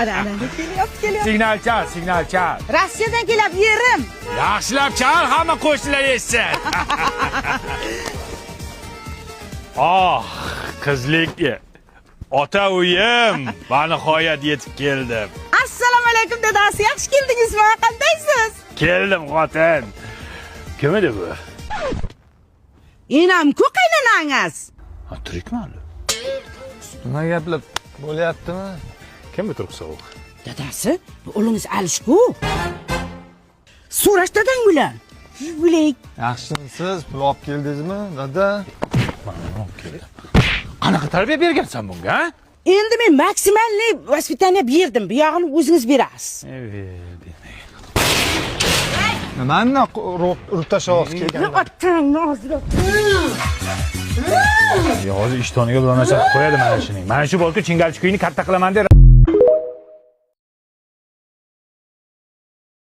Ana, kelyapti. Signal chal. Rossiyadan kelyapti, yerim. Yaxshilab chal, hamma qo'shnilar eshitsin. Qizlik. Ota uyim, va nihoyat yetib keldim. Assalomu alaykum dadasi, yaxshi keldingizmi? Qandaysiz? Keldim xotin. Kim edi bu? Enam-ku qaynonangiz. Turikman. Nima gaplar bo'lyaptimi? Kim bu turq sovuq? Dadasi, bu o'g'lingiz Alishku. So'rash dadang bilan. Bilay. Yaxshimisiz? Pul olib keldingizmi, dada? Qanaqa tarbiya bergansan bunga, ha? Endi men maksimalniy vaspitaniya berdim. Bu yog'ini o'zingiz berasiz. Nimani urtashoq kelgan? Otangni ozroq. Hozir ishtoniga bo'lmasa qo'yadi mana shuning. Mana shu bolka chingalchi kuyini katta qilaman deb